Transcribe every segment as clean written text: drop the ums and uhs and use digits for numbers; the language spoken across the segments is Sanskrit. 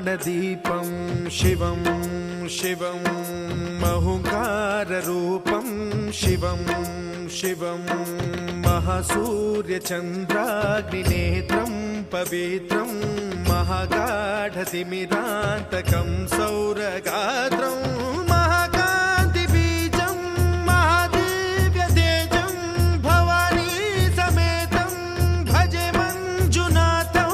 महाप्राणदीपं शिवं शिवं महुकाररूपं शिवं शिवं महासूर्यचन्द्राग्निनेत्रं पवित्रं महागाढतिमिरान्तकं सौरगात्रं महाकान्तिबीजं महादिव्यतेजं भवानी समेतं भजे मञ्जुनाथं।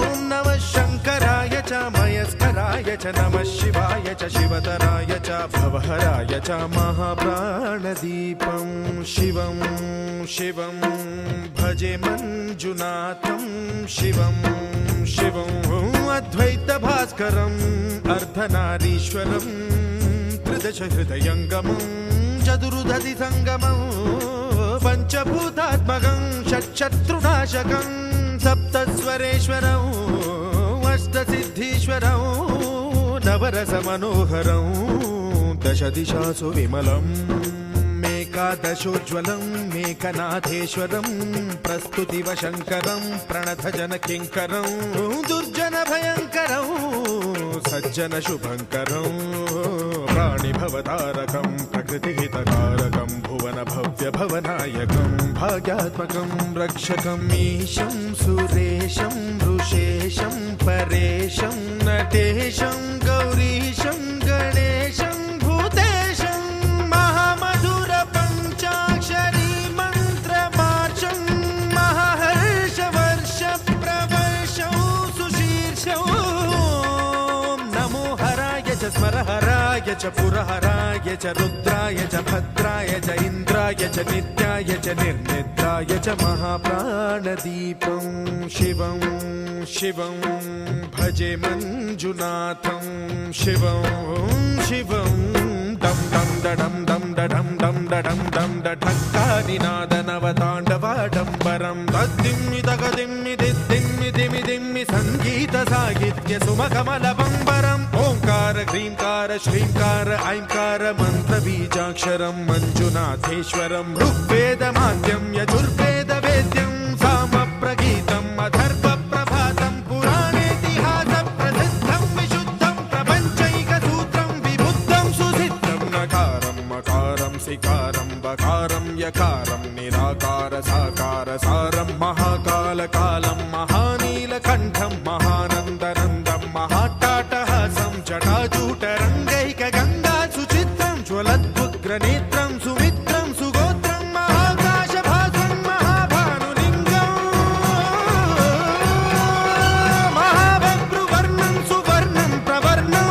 ॐ नमः शङ्कराय च मयस्कराय च नमः शिवाय च शिवतराय च भवहराय च महाप्राणदीपं शिवं शिवं भजे मञ्जुनाथं शिवं शिवं अद्वैतभास्करम् अर्धनारीश्वरं त्रिदशहृदयङ्गमं चतुर्दधिसङ्गमं पञ्चभूतात्मकं षट्शत्रुनाशकं सप्तस्वरेश्वरम् अष्टसिद्धीश्वरं नवरसमनोहरं दशदिशासु विमलम् एकादशोज्ज्वलं मेकनाथेश्वरं प्रस्तुतिवशङ्करं प्रणतजनकिङ्करं दुर्जनभयङ्करं सज्जनशुभङ्करं प्राणिभवतारकं प्रकृतिहितकारकं भुवनभव्यभवनायकं भाग्यात्मकं रक्षकं ईशं सुरेशं ऋषेशं परेशं नटेशं गौरीशं गणेशं भूतेशं महामधुर पञ्चाक्षरी मन्त्रमार्चं महाहर्षवर्ष प्रवर्षं सुशीर्षं नमो हराय च स्मरहराय च पुरहराय च रुद्राय च भद्राय च इन्द्राय च नित्याय च निर्निद्राय च महाप्राणदीपं शिवं शिवं भजे मञ्जुनाथं शिवं शिवं दं दं दडं दं दडं दं दडं दं दढक्कानिनादनवताण्डवाडम्बरं तद्दिम्मि तगदिम्मि दिद्दिम्मि दिमि दिम्मि सङ्गीतसाहित्य सुमकमलबम्बरम् ओङ्कार ह्रीङ्कार श्रीङ्कार ऐङ्कार मन्त्रबीजाक्षरं मञ्जुनाथेश्वरं ऋग्वेदमाद्यं यजुर्वेदवेद्यं सामप्रगीतम् अथर्वप्रभातं पुराणेतिहासप्रसिद्धं विशुद्धं प्रपञ्चैकसूत्रं विबुद्धं सुसिद्धं नकारं मकारं सिकारं बकारं यकारं निराकार साकार सारं महाकालकालं महानीलकण्ठं महानन्दनन्दं महाट्टाटहासं जटाजूटरङ्गैकगङ्गा सुचित्रं ज्वलद्वुग्रनेत्रं सुमित्रं सुगोत्रं महाकाशभासं महाभानुलिङ्गं महाबभ्रुवर्णं सुवर्णं प्रवर्णं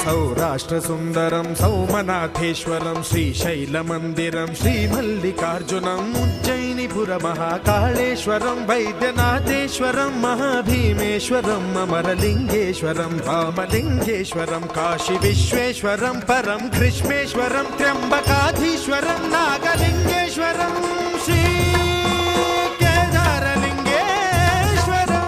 सौराष्ट्रसुन्दरं सौमनाथेश्वरं श्रीशैलमन्दिरं श्रीमल्लिकार्जुनम् उज्जयिनीपुरमहाकाळेश्वरं वैद्यनाथेश्वरं महाभीमेश्वरं अमरलिङ्गेश्वरं रामलिङ्गेश्वरं काशीविश्वेश्वरं परं ग्रीष्मेश्वरं त्र्यम्बकाधीश्वरं नागलिङ्गेश्वरं श्रीकेदारलिङ्गेश्वरं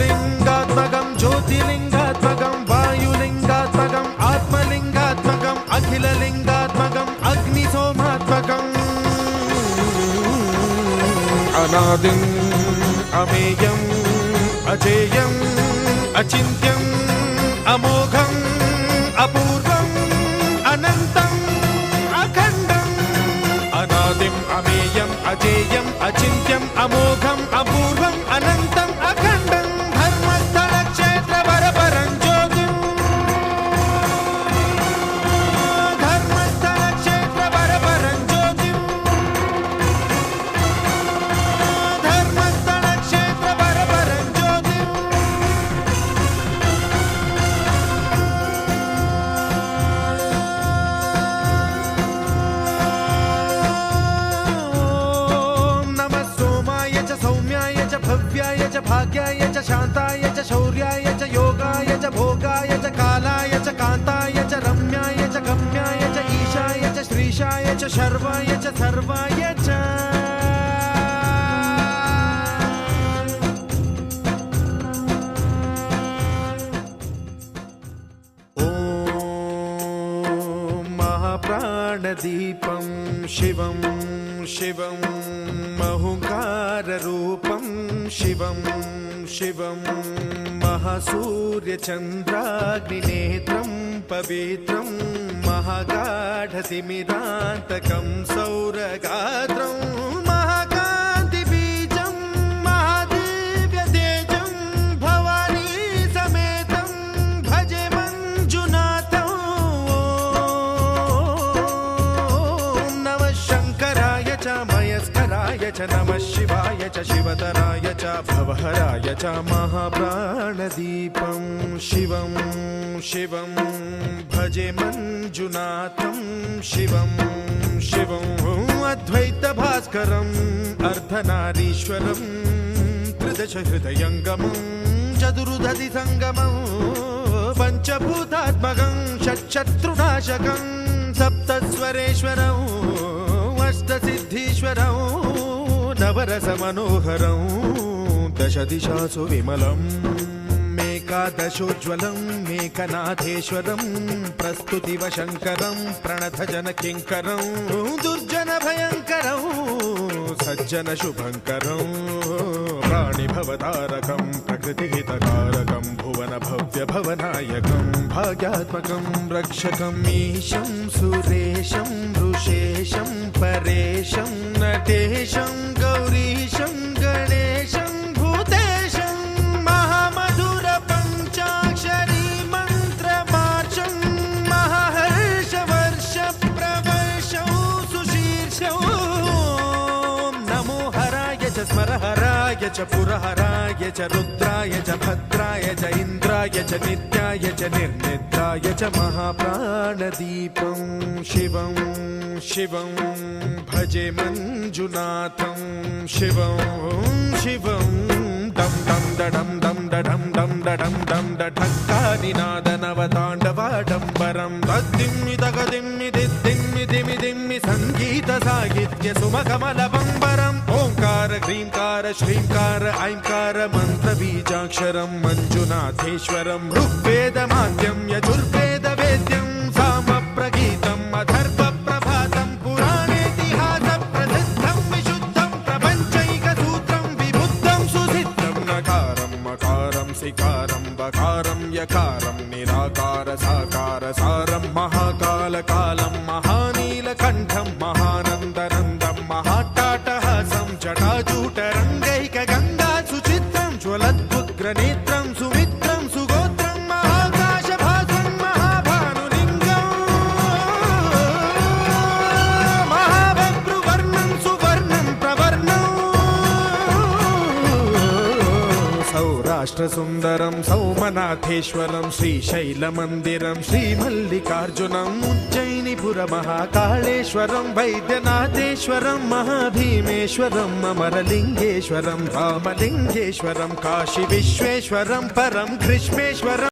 लिङ्गात्मकं ज्योतिलिङ्गात्मकं वायुलिङ्गात्मकम् आत्मलिङ्गात्मकम् अखिललिङ्गात्मकम् अग्निसोमात्मकम् अनादिम् अमेयम् अजेयम् अचिन्त्यम् अमोघम् अपूर्वम् अनन्तम् अखण्डम् अनादिम् अमेयम् अजेयम् अचिन्त्यम् अमोघम् अपूर्वम् अनन्तम् अखण्डम् धर्मस्थलक्षेत्रवरपरं ज्योतिम् धर्मस्थलक्षेत्रवरपरं ज्योतिम् धर्मस्थलक्षेत्रवरपरं ज्योतिम् नमः सोमाय च सौम्याय च भव्याय च भाग्याय च शान्ताय च शौर्याय च योगाय च भोगाय च कालाय च कान्ताय च रम्याय च गम्याय च ईशाय च श्रीशाय च शर्वाय च सर्वाय च ॐ महाप्राणदीपं शिवं शिवं महुङ्काररूपं शिवं शिवं महासूर्यचन्द्राग्निनेत्रं पवित्रं महागाढतिमिरान्तकं सौरगात्रं महाकान्तिबीजं महादिव्यतेजं भवानी समेतं भजे मञ्जुनाथं। ॐ नमः शङ्कराय च मयस्कराय च नमः शिवाय च शिवतराय च भवहराय च महाप्राणदीपं शिवं शिवं भजे मञ्जुनाथं शिवं शिवं अद्वैतभास्करम् अर्धनारीश्वरं त्रिदशहृदयङ्गमं चतुर्दधिसङ्गमं पञ्चभूतात्मकं षट्शत्रुनाशकं सप्तस्वरेश्वरं अष्टसिद्धीश्वरं नवरसमनोहरं दशदिशासु विमलम् एकादशोज्ज्वलं मेकनाथेश्वरं प्रस्तुतिवशङ्करं प्रणतजनकिङ्करं दुर्जनभयङ्करं सज्जनशुभङ्करं प्राणिभवतारकं प्रकृतिहितकारकं भुवनभव्यभवनायकं भाग्यात्मकं रक्षकं ईशं सुरेशं ऋषेशं परेशं नटेशं गौरीशं गणेशं भूतेशं महामधुर पञ्चाक्षरी मन्त्रमार्चं महाहर्षवर्ष प्रवर्षं सुशीर्षं। नमो हराय च स्मरहराय च पुरहराय च रुद्राय च भद्राय च इन्द्राय च नित्याय च निर्निद्राय च महाप्राणदीपं शिवं शिवं भजे मञ्जुनाथं शिवं शिवं दं दं दडं दं दडं दं दडं दं डठक्कानिनादनवताण्डवाडम्बरं तद्दिम्मि तगदिम्मि दिद्दिम्मि दिमि दिम्मि सङ्गीतसाहित्य सुमकमलबम्बरम् ओङ्कार ह्रीङ्कार श्रीङ्कार ऐङ्कार मन्त्रबीजाक्षरं मञ्जुनाथेश्वरं ऋग्वेदमाद्यं यजुर्वेदवेद्यं सामप्रगीतम् अथर्वप्रभातं पुराणेतिहासप्रसिद्धं विशुद्धं प्रपञ्चैकसूत्रं विबुद्धं सुसिद्धं नकारं मकारं सिकारं बकारं यकारं निराकार साकार सारं महाकालकालं महानीलकण्ठं महानन्दनन्दं महाट्टाटहासं जटाजूटरङ्गैकगङ्गा सुचित्रं ज्वलद्वुग्रनेत्रं सुमित्रं सुगोत्रं महाकाशभासं महाभानुलिङ्गं महाभद्रुवर्णं सुवर्णं प्रवर्णं सौराष्ट्रसुन्दरं सौमनाथेश्वरं श्रीशैलमन्दिरं श्रीमल्लिकार्जुनम् उज्जयिनीपुरमहाकाळेश्वरं वैद्यनाथेश्वरं महाभीमेश्वरम् अमरलिङ्गेश्वरं रामलिङ्गेश्वरं काशीविश्वेश्वरं परं कृष्णेश्वरम्